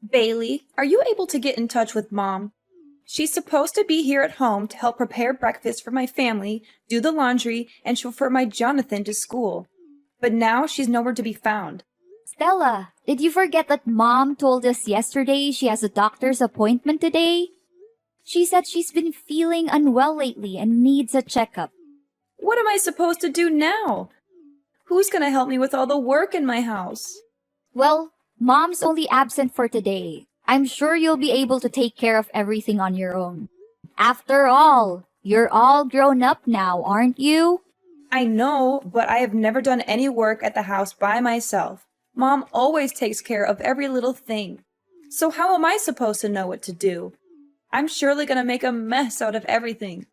Bailey, are you able to get in touch with Mom? She's supposed to be here at home to help prepare breakfast for my family, do the laundry, and chauffeur my Jonathan to school. But now she's nowhere to be found. Stella, did you forget that Mom told us yesterday she has a doctor's appointment today? She said she's been feeling unwell lately and needs a checkup. What am I supposed to do now? Who's going to help me with all the work in my house? Well, Mom's only absent for today. I'm sure you'll be able to take care of everything on your own. After all, you're all grown up now, aren't you? I know, but I have never done any work at the house by myself. Mom always takes care of every little thing. So how am I supposed to know what to do? I'm surely going to make a mess out of everything.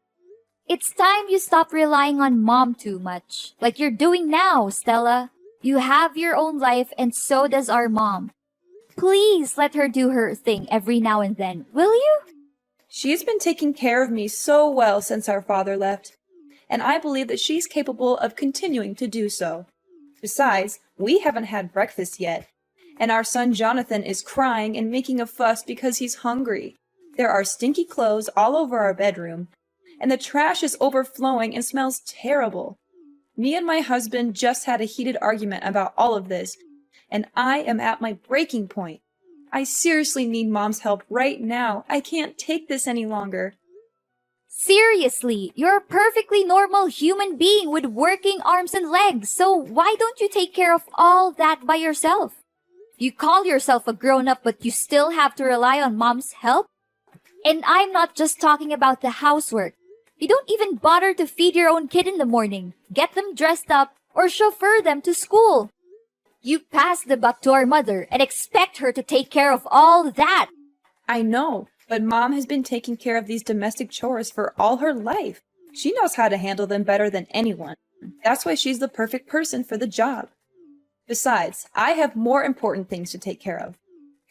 It's time you stop relying on Mom too much, like you're doing now, Stella. You have your own life and so does our mom. Please let her do her thing every now and then, will you? She's been taking care of me so well since our father left, and I believe that she's capable of continuing to do so. Besides, we haven't had breakfast yet, and our son Jonathan is crying and making a fuss because he's hungry. There are stinky clothes all over our bedroom, and the trash is overflowing and smells terrible. Me and my husband just had a heated argument about all of this, and I am at my breaking point. I seriously need Mom's help right now. I can't take this any longer. Seriously, you're a perfectly normal human being with working arms and legs, so why don't you take care of all that by yourself? You call yourself a grown-up, but you still have to rely on Mom's help? And I'm not just talking about the housework. You don't even bother to feed your own kid in the morning, get them dressed up, or chauffeur them to school. You pass the buck to our mother and expect her to take care of all that. I know, but Mom has been taking care of these domestic chores for all her life. She knows how to handle them better than anyone. That's why she's the perfect person for the job. Besides, I have more important things to take care of.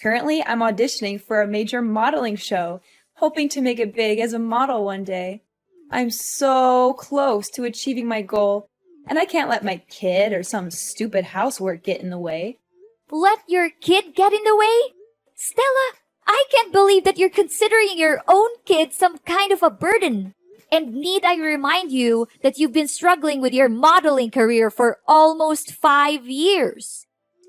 Currently, I'm auditioning for a major modeling show, hoping to make it big as a model one day. I'm so close to achieving my goal, and I can't let my kid or some stupid housework get in the way. Let your kid get in the way? Stella, I can't believe that you're considering your own kid some kind of a burden. And need I remind you that you've been struggling with your modeling career for almost 5 years?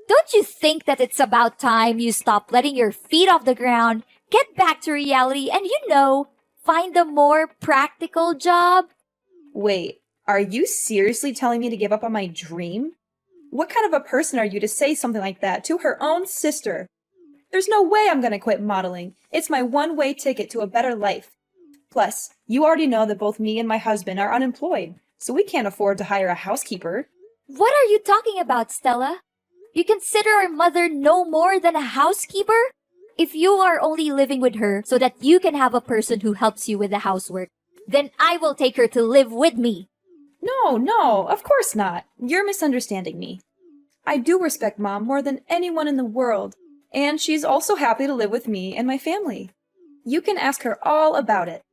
Don't you think that it's about time you stop letting your feet off the ground, get back to reality, and find a more practical job? Wait, are you seriously telling me to give up on my dream? What kind of a person are you to say something like that to her own sister? There's no way I'm gonna quit modeling. It's my one-way ticket to a better life. Plus, you already know that both me and my husband are unemployed, so we can't afford to hire a housekeeper. What are you talking about, Stella? You consider our mother no more than a housekeeper? If you are only living with her so that you can have a person who helps you with the housework, then I will take her to live with me. No, of course not. You're misunderstanding me. I do respect Mom more than anyone in the world, and she's also happy to live with me and my family. You can ask her all about it.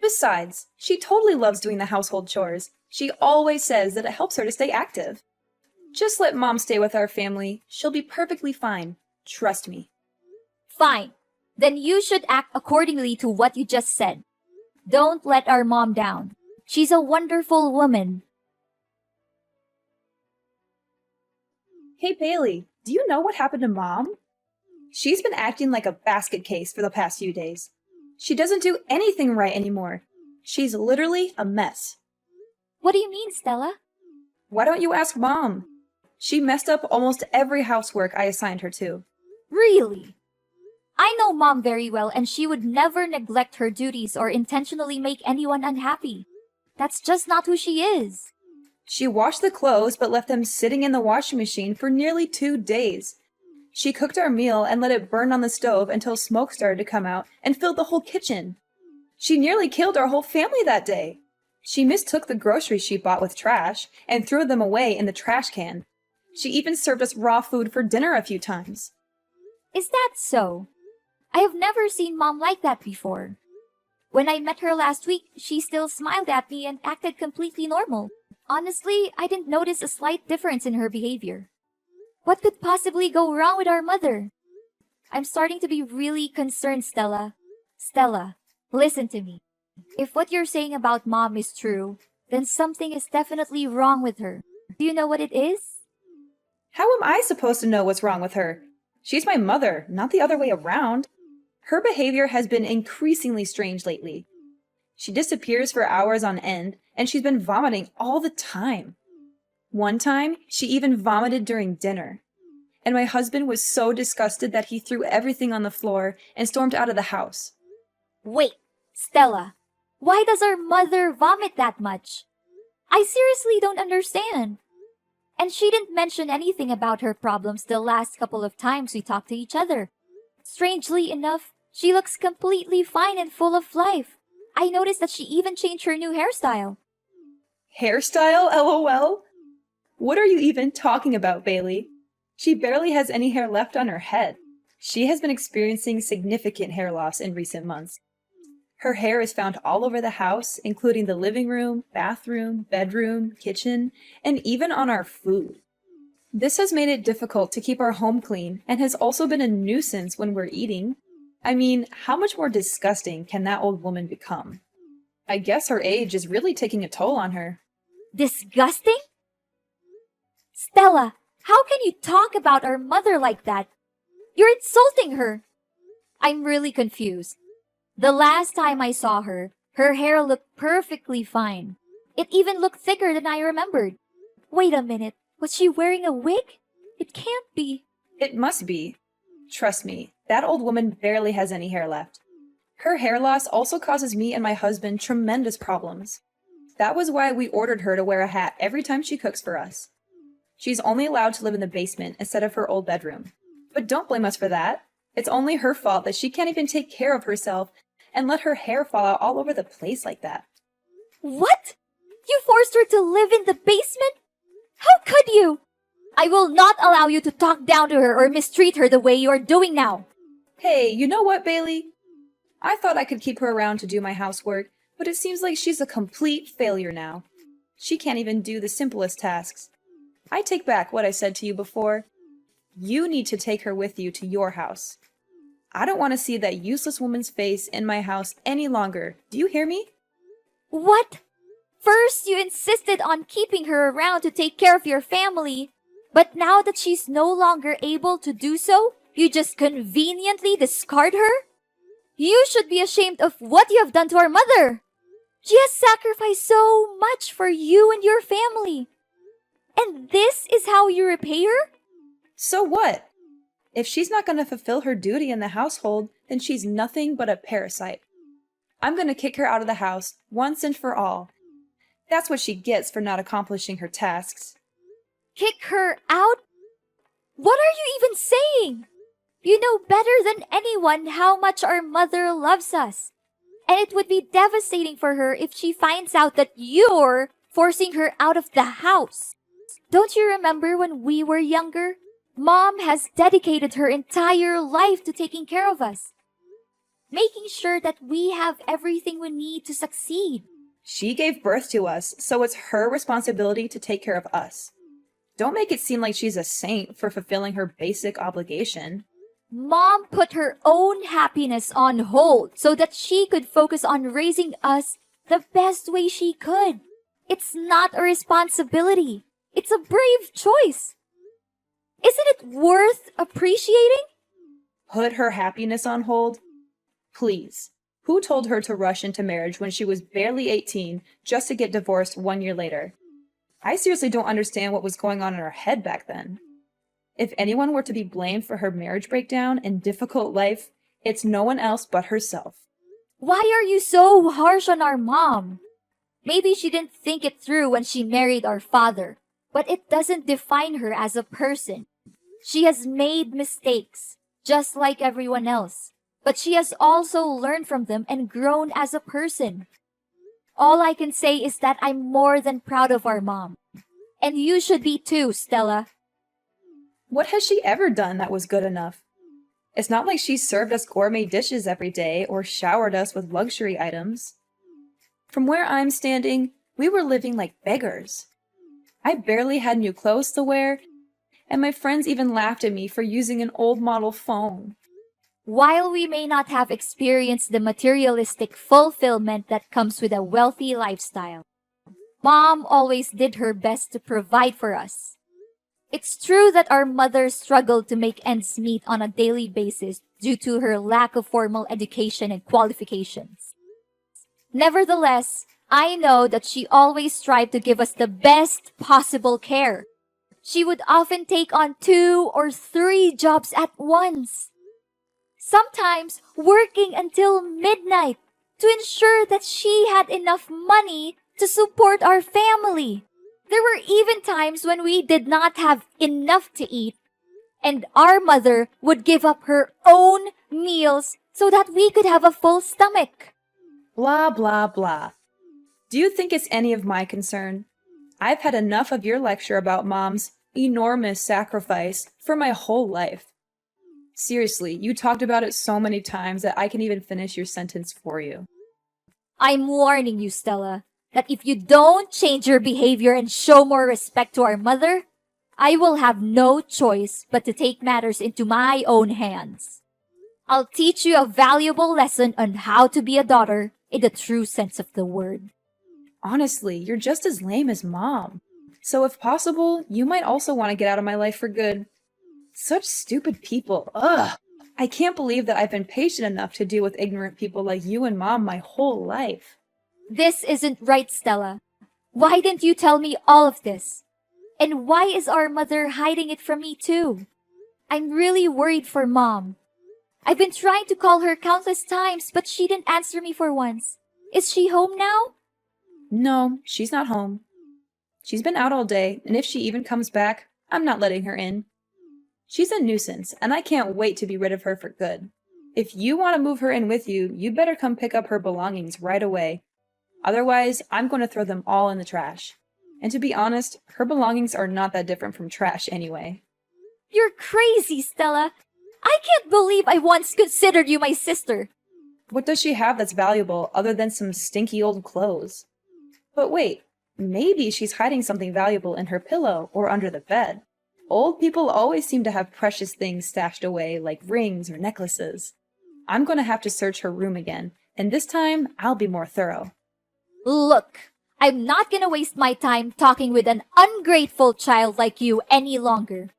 Besides, she totally loves doing the household chores. She always says that it helps her to stay active. Just let Mom stay with our family. She'll be perfectly fine. Trust me. Fine. Then you should act accordingly to what you just said. Don't let our mom down. She's a wonderful woman. Hey, Bailey, do you know what happened to Mom? She's been acting like a basket case for the past few days. She doesn't do anything right anymore. She's literally a mess. What do you mean, Stella? Why don't you ask Mom? She messed up almost every housework I assigned her to. Really? I know Mom very well, and she would never neglect her duties or intentionally make anyone unhappy. That's just not who she is. She washed the clothes but left them sitting in the washing machine for nearly 2 days. She cooked our meal and let it burn on the stove until smoke started to come out and filled the whole kitchen. She nearly killed our whole family that day. She mistook the groceries she bought with trash and threw them away in the trash can. She even served us raw food for dinner a few times. Is that so? I have never seen Mom like that before. When I met her last week, she still smiled at me and acted completely normal. Honestly, I didn't notice a slight difference in her behavior. What could possibly go wrong with our mother? I'm starting to be really concerned, Stella. Stella, listen to me. If what you're saying about Mom is true, then something is definitely wrong with her. Do you know what it is? How am I supposed to know what's wrong with her? She's my mother, not the other way around. Her behavior has been increasingly strange lately. She disappears for hours on end, and she's been vomiting all the time. One time, she even vomited during dinner. And my husband was so disgusted that he threw everything on the floor and stormed out of the house. Wait, Stella, why does our mother vomit that much? I seriously don't understand. And she didn't mention anything about her problems the last couple of times we talked to each other. Strangely enough, she looks completely fine and full of life. I noticed that she even changed her new hairstyle. Hairstyle, LOL? What are you even talking about, Bailey? She barely has any hair left on her head. She has been experiencing significant hair loss in recent months. Her hair is found all over the house, including the living room, bathroom, bedroom, kitchen, and even on our food. This has made it difficult to keep our home clean and has also been a nuisance when we're eating. I mean, how much more disgusting can that old woman become? I guess her age is really taking a toll on her. Disgusting? Stella, how can you talk about our mother like that? You're insulting her. I'm really confused. The last time I saw her, her hair looked perfectly fine. It even looked thicker than I remembered. Wait a minute, was she wearing a wig? It can't be. It must be. Trust me, that old woman barely has any hair left. Her hair loss also causes me and my husband tremendous problems. That was why we ordered her to wear a hat every time she cooks for us. She's only allowed to live in the basement instead of her old bedroom. But don't blame us for that. It's only her fault that she can't even take care of herself and let her hair fall out all over the place like that. What? You forced her to live in the basement? How could you? I will not allow you to talk down to her or mistreat her the way you are doing now. Hey, you know what, Bailey? I thought I could keep her around to do my housework, but it seems like she's a complete failure now. She can't even do the simplest tasks. I take back what I said to you before. You need to take her with you to your house. I don't want to see that useless woman's face in my house any longer. Do you hear me? What? First, you insisted on keeping her around to take care of your family. But now that she's no longer able to do so, you just conveniently discard her? You should be ashamed of what you have done to our mother. She has sacrificed so much for you and your family. And this is how you repay her? So what? If she's not going to fulfill her duty in the household, then she's nothing but a parasite. I'm going to kick her out of the house once and for all. That's what she gets for not accomplishing her tasks. Kick her out? What are you even saying? You know better than anyone how much our mother loves us. And it would be devastating for her if she finds out that you're forcing her out of the house. Don't you remember when we were younger? Mom has dedicated her entire life to taking care of us, making sure that we have everything we need to succeed. She gave birth to us, so it's her responsibility to take care of us. Don't make it seem like she's a saint for fulfilling her basic obligation. Mom put her own happiness on hold so that she could focus on raising us the best way she could. It's not a responsibility. It's a brave choice. Isn't it worth appreciating? Put her happiness on hold? Please. Who told her to rush into marriage when she was barely 18 just to get divorced 1 year later? I seriously don't understand what was going on in her head back then. If anyone were to be blamed for her marriage breakdown and difficult life, it's no one else but herself. Why are you so harsh on our mom? Maybe she didn't think it through when she married our father, but it doesn't define her as a person. She has made mistakes, just like everyone else, but she has also learned from them and grown as a person. All I can say is that I'm more than proud of our mom. And you should be too, Stella. What has she ever done that was good enough? It's not like she served us gourmet dishes every day or showered us with luxury items. From where I'm standing, we were living like beggars. I barely had new clothes to wear, and my friends even laughed at me for using an old model phone. While we may not have experienced the materialistic fulfillment that comes with a wealthy lifestyle, Mom always did her best to provide for us. It's true that our mother struggled to make ends meet on a daily basis due to her lack of formal education and qualifications. Nevertheless, I know that she always strived to give us the best possible care. She would often take on 2 or 3 jobs at once, sometimes working until midnight to ensure that she had enough money to support our family. There were even times when we did not have enough to eat, and our mother would give up her own meals so that we could have a full stomach. Blah, blah, blah. Do you think it's any of my concern? I've had enough of your lecture about Mom's enormous sacrifice for my whole life. Seriously, you talked about it so many times that I can even finish your sentence for you. I'm warning you, Stella, that if you don't change your behavior and show more respect to our mother, I will have no choice but to take matters into my own hands. I'll teach you a valuable lesson on how to be a daughter in the true sense of the word. Honestly, you're just as lame as Mom. So if possible, you might also want to get out of my life for good. Such stupid people. Ugh! I can't believe that I've been patient enough to deal with ignorant people like you and Mom my whole life. This isn't right, Stella. Why didn't you tell me all of this? And why is our mother hiding it from me too? I'm really worried for Mom. I've been trying to call her countless times, but she didn't answer me for once. Is she home now? No, she's not home. She's been out all day, and if she even comes back, I'm not letting her in. She's a nuisance, and I can't wait to be rid of her for good. If you want to move her in with you, you better come pick up her belongings right away. Otherwise, I'm going to throw them all in the trash. And to be honest, her belongings are not that different from trash anyway. You're crazy, Stella. I can't believe I once considered you my sister. What does she have that's valuable other than some stinky old clothes? But wait, maybe she's hiding something valuable in her pillow or under the bed. Old people always seem to have precious things stashed away, like rings or necklaces. I'm going to have to search her room again, and this time I'll be more thorough. Look, I'm not gonna waste my time talking with an ungrateful child like you any longer.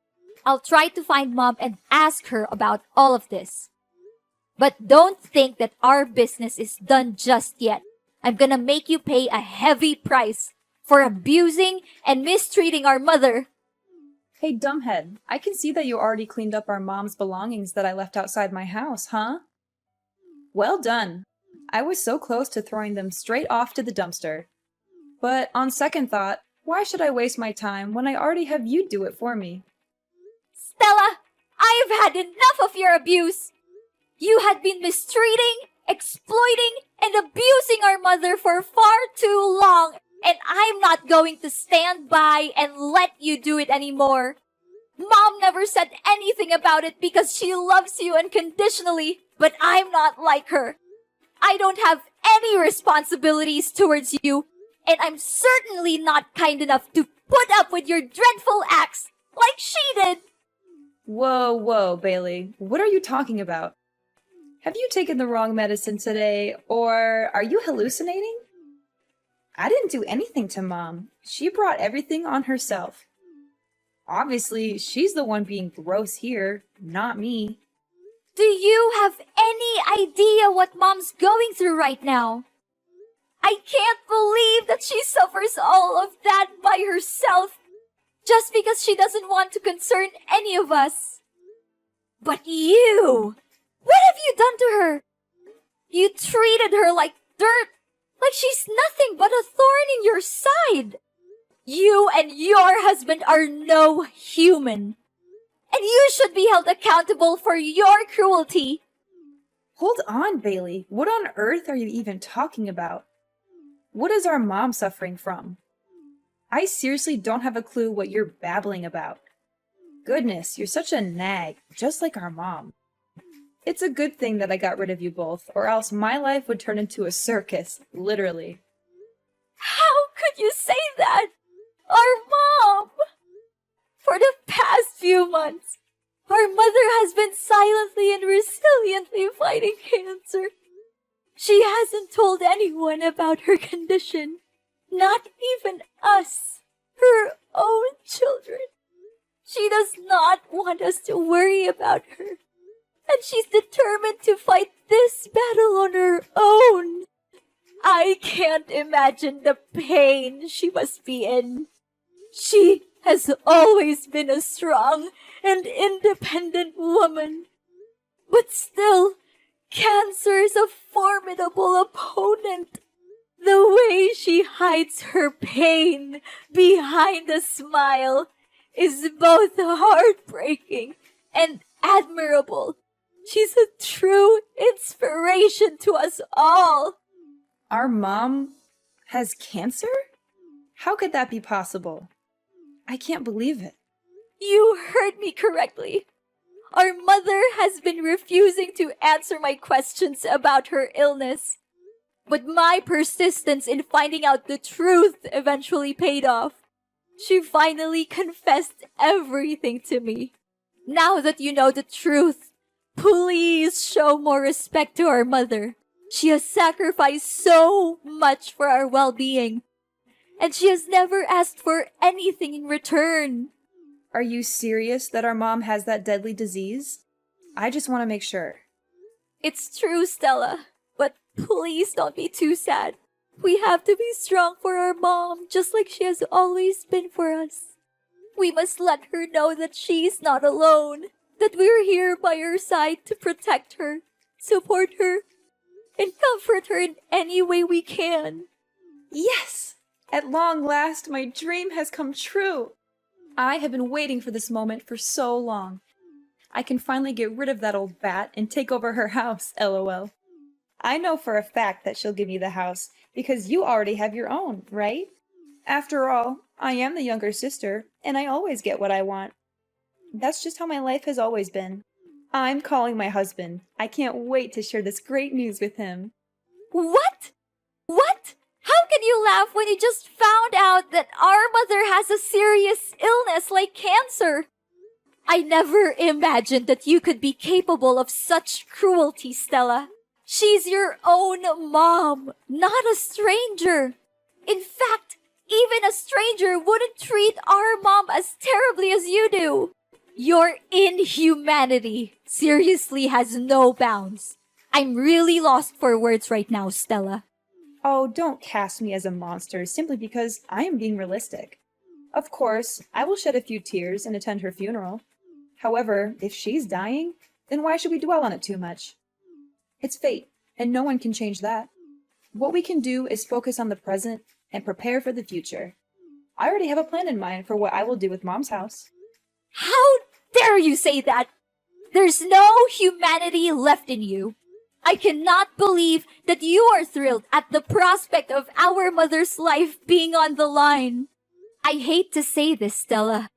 I'll try to find Mom and ask her about all of this. But don't think that our business is done just yet. I'm gonna make you pay a heavy price for abusing and mistreating our mother. Hey, dumbhead, I can see that you already cleaned up our Mom's belongings that I left outside my house, huh? Well done. I was so close to throwing them straight off to the dumpster. But on second thought, why should I waste my time when I already have you do it for me? Stella, I've had enough of your abuse. You had been mistreating, exploiting, and abusing our mother for far too long, and I'm not going to stand by and let you do it anymore. Mom never said anything about it because she loves you unconditionally, but I'm not like her. I don't have any responsibilities towards you, and I'm certainly not kind enough to put up with your dreadful acts like she did. Whoa, Bailey. What are you talking about? Have you taken the wrong medicine today, or are you hallucinating? I didn't do anything to Mom. She brought everything on herself. Obviously, she's the one being gross here, not me. Do you have any idea what Mom's going through right now? I can't believe that she suffers all of that by herself just because she doesn't want to concern any of us. But you! What have you done to her? You treated her like dirt, like she's nothing but a thorn in your side. You and your husband are no human. And you should be held accountable for your cruelty. Hold on, Bailey. What on earth are you even talking about? What is our Mom suffering from? I seriously don't have a clue what you're babbling about. Goodness, you're such a nag, just like our Mom. It's a good thing that I got rid of you both, or else my life would turn into a circus, literally. How could you say that? Our Mom! For the past few months, Our mother has been silently and resiliently fighting cancer. She hasn't told anyone about her condition. Not even us, her own children. She does not want us to worry about her. And she's determined to fight this battle on her own. I can't imagine the pain she must be in. She has always been a strong and independent woman. But still, cancer is a formidable opponent. The way she hides her pain behind a smile is both heartbreaking and admirable. She's a true inspiration to us all. Our mom has cancer? How could that be possible? I can't believe it. You heard me correctly. Our mother has been refusing to answer my questions about her illness. But my persistence in finding out the truth eventually paid off. She finally confessed everything to me. Now that you know the truth, please show more respect to our mother. She has sacrificed so much for our well-being, and she has never asked for anything in return. Are you serious that our mom has that deadly disease? I just want to make sure. It's true, Stella, but please don't be too sad. We have to be strong for our mom, just like she has always been for us. We must let her know that she's not alone, that we're here by her side to protect her, support her, and comfort her in any way we can. Yes! At long last, my dream has come true. I have been waiting for this moment for so long. I can finally get rid of that old bat and take over her house, LOL. I know for a fact that she'll give me the house, because you already have your own, right? After all, I am the younger sister, and I always get what I want. That's just how my life has always been. I'm calling my husband. I can't wait to share this great news with him. What? What? How can you laugh when you just found out that our mother has a serious illness like cancer? I never imagined that you could be capable of such cruelty, Stella. She's your own mom, not a stranger. In fact, even a stranger wouldn't treat our mom as terribly as you do. Your inhumanity seriously has no bounds. I'm really lost for words right now, Stella. Oh, don't cast me as a monster simply because I am being realistic. Of course, I will shed a few tears and attend her funeral. However, if she's dying, then why should we dwell on it too much? It's fate, and no one can change that. What we can do is focus on the present and prepare for the future. I already have a plan in mind for what I will do with Mom's house. How dare you say that? There's no humanity left in you. I cannot believe that you are thrilled at the prospect of our mother's life being on the line. I hate to say this, Stella,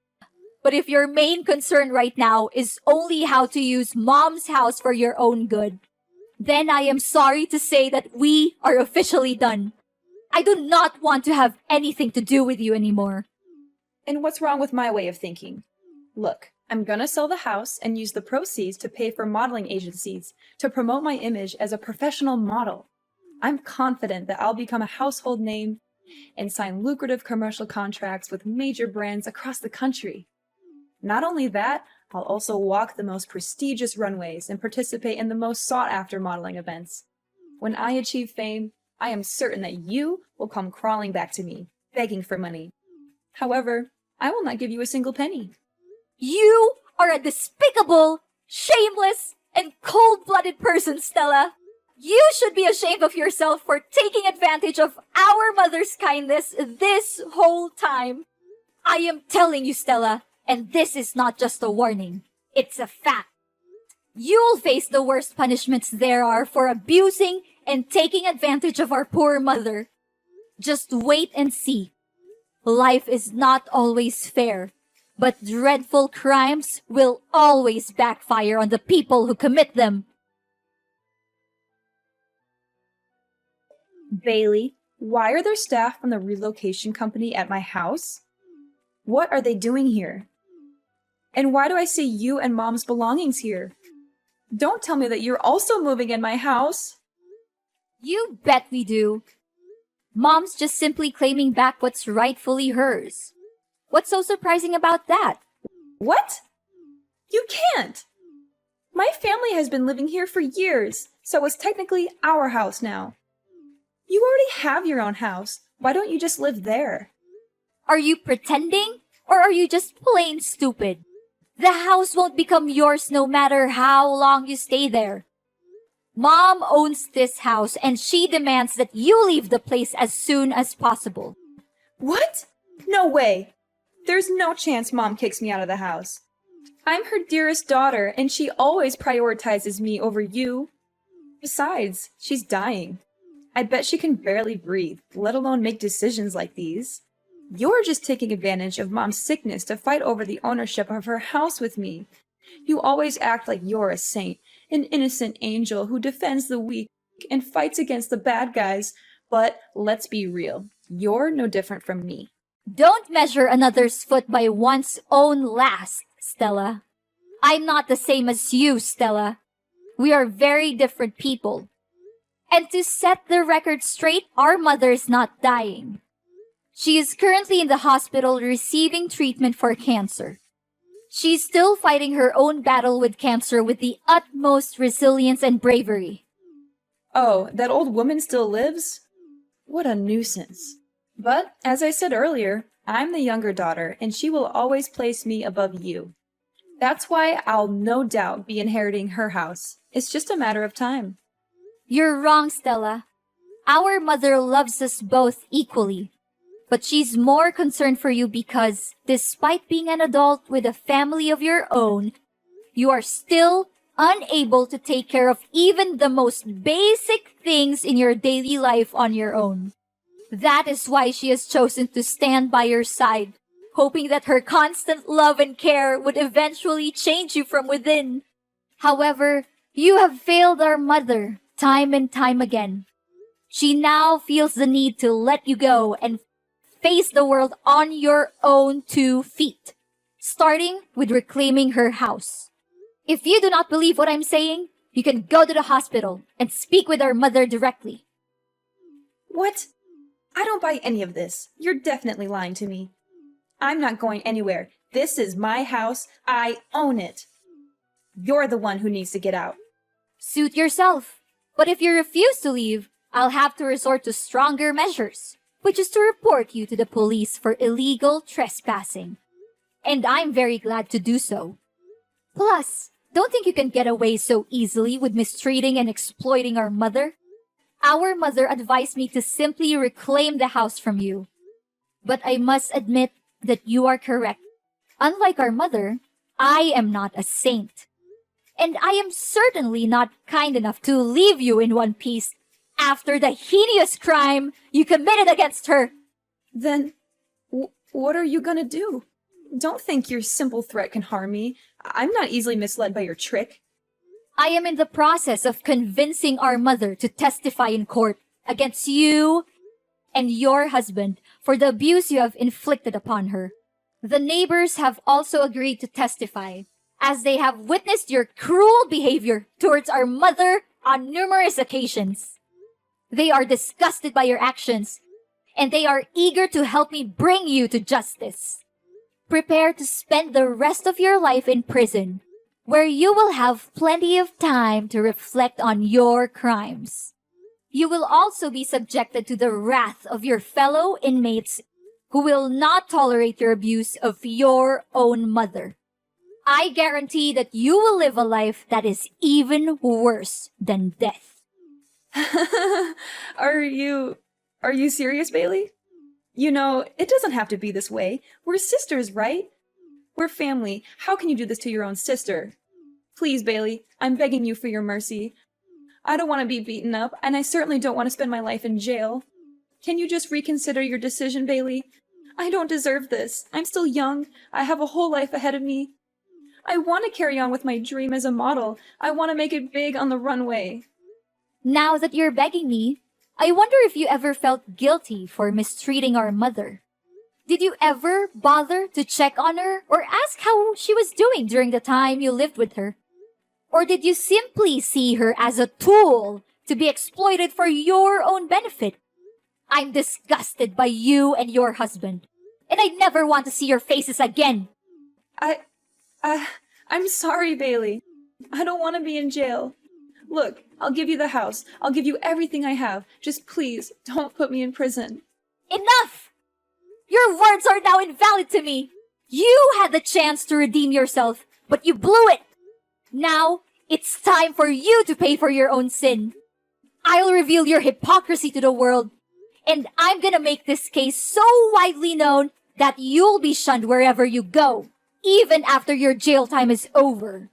but if your main concern right now is only how to use Mom's house for your own good, then I am sorry to say that we are officially done. I do not want to have anything to do with you anymore. And what's wrong with my way of thinking? Look, I'm gonna sell the house and use the proceeds to pay for modeling agencies to promote my image as a professional model. I'm confident that I'll become a household name and sign lucrative commercial contracts with major brands across the country. Not only that, I'll also walk the most prestigious runways and participate in the most sought-after modeling events. When I achieve fame, I am certain that you will come crawling back to me, begging for money. However, I will not give you a single penny. You are a despicable, shameless, and cold-blooded person, Stella. You should be ashamed of yourself for taking advantage of our mother's kindness this whole time. I am telling you, Stella, and this is not just a warning. It's a fact. You'll face the worst punishments there are for abusing and taking advantage of our poor mother. Just wait and see. Life is not always fair, but dreadful crimes will always backfire on the people who commit them. Bailey, why are there staff from the relocation company at my house? What are they doing here? And why do I see you and Mom's belongings here? Don't tell me that you're also moving in my house. You bet we do. Mom's just simply claiming back what's rightfully hers. What's so surprising about that? What? You can't! My family has been living here for years, so it's technically our house now. You already have your own house. Why don't you just live there? Are you pretending? Or are you just plain stupid? The house won't become yours no matter how long you stay there. Mom owns this house and she demands that you leave the place as soon as possible. What? No way! There's no chance Mom kicks me out of the house. I'm her dearest daughter, and she always prioritizes me over you. Besides, she's dying. I bet she can barely breathe, let alone make decisions like these. You're just taking advantage of Mom's sickness to fight over the ownership of her house with me. You always act like you're a saint, an innocent angel who defends the weak and fights against the bad guys. But let's be real, you're no different from me. Don't measure another's foot by one's own last, Stella. I'm not the same as you, Stella. We are very different people. And to set the record straight, our mother is not dying. She is currently in the hospital receiving treatment for cancer. She's still fighting her own battle with cancer with the utmost resilience and bravery. Oh, that old woman still lives? What a nuisance. But, as I said earlier, I'm the younger daughter, and she will always place me above you. That's why I'll no doubt be inheriting her house. It's just a matter of time. You're wrong, Stella. Our mother loves us both equally. But she's more concerned for you because, despite being an adult with a family of your own, you are still unable to take care of even the most basic things in your daily life on your own. That is why she has chosen to stand by your side, hoping that her constant love and care would eventually change you from within. However, you have failed our mother time and time again. She now feels the need to let you go and face the world on your own 2 feet, starting with reclaiming her house. If you do not believe what I'm saying, you can go to the hospital and speak with our mother directly. What? I don't buy any of this. You're definitely lying to me. I'm not going anywhere. This is my house. I own it. You're the one who needs to get out. Suit yourself. But if you refuse to leave, I'll have to resort to stronger measures, which is to report you to the police for illegal trespassing. And I'm very glad to do so. Plus, don't think you can get away so easily with mistreating and exploiting our mother. Our mother advised me to simply reclaim the house from you. But I must admit that you are correct. Unlike our mother, I am not a saint. And I am certainly not kind enough to leave you in one piece after the heinous crime you committed against her. Then, what are you gonna do? Don't think your simple threat can harm me. I'm not easily misled by your trick. I am in the process of convincing our mother to testify in court against you and your husband for the abuse you have inflicted upon her. The neighbors have also agreed to testify, as they have witnessed your cruel behavior towards our mother on numerous occasions. They are disgusted by your actions, and they are eager to help me bring you to justice. Prepare to spend the rest of your life in prison, where you will have plenty of time to reflect on your crimes. You will also be subjected to the wrath of your fellow inmates who will not tolerate your abuse of your own mother. I guarantee that you will live a life that is even worse than death. Are you serious, Bailey? You know, it doesn't have to be this way. We're sisters, right? We're family. How can you do this to your own sister? Please, Bailey, I'm begging you for your mercy. I don't want to be beaten up, and I certainly don't want to spend my life in jail. Can you just reconsider your decision, Bailey? I don't deserve this. I'm still young. I have a whole life ahead of me. I want to carry on with my dream as a model. I want to make it big on the runway. Now that you're begging me, I wonder if you ever felt guilty for mistreating our mother. Did you ever bother to check on her or ask how she was doing during the time you lived with her? Or did you simply see her as a tool to be exploited for your own benefit? I'm disgusted by you and your husband, and I never want to see your faces again. I'm sorry, Bailey. I don't want to be in jail. Look, I'll give you the house. I'll give you everything I have. Just please, don't put me in prison. Enough! Your words are now invalid to me. You had the chance to redeem yourself, but you blew it. Now, it's time for you to pay for your own sin. I'll reveal your hypocrisy to the world, and I'm gonna make this case so widely known that you'll be shunned wherever you go, even after your jail time is over.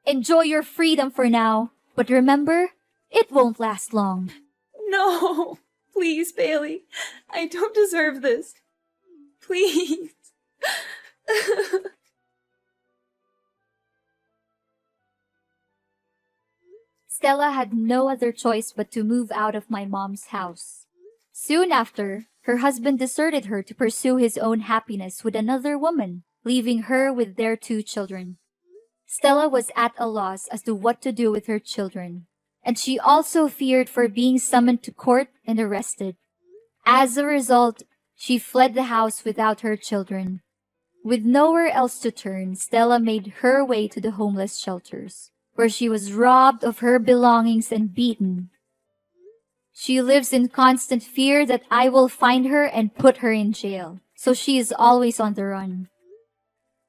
Enjoy your freedom for now, but remember, it won't last long. No, please, Bailey. I don't deserve this. Please. Stella had no other choice but to move out of my mom's house. Soon after, her husband deserted her to pursue his own happiness with another woman, leaving her with their 2 children. Stella was at a loss as to what to do with her children, and she also feared for being summoned to court and arrested. As a result, she fled the house without her children. With nowhere else to turn, Stella made her way to the homeless shelters, where she was robbed of her belongings and beaten. She lives in constant fear that I will find her and put her in jail, so she is always on the run.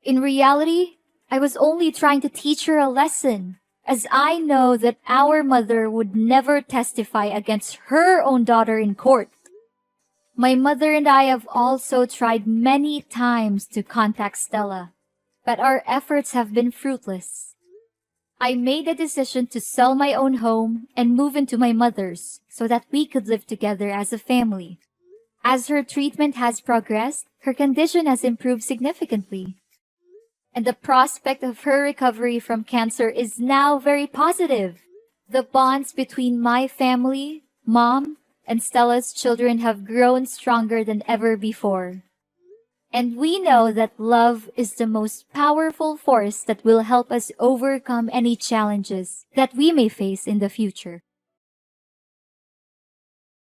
In reality, I was only trying to teach her a lesson, as I know that our mother would never testify against her own daughter in court. My mother and I have also tried many times to contact Stella, but our efforts have been fruitless. I made a decision to sell my own home and move into my mother's so that we could live together as a family. As her treatment has progressed, her condition has improved significantly, and the prospect of her recovery from cancer is now very positive. The bonds between my family, Mom, and Stella's children have grown stronger than ever before. And we know that love is the most powerful force that will help us overcome any challenges that we may face in the future.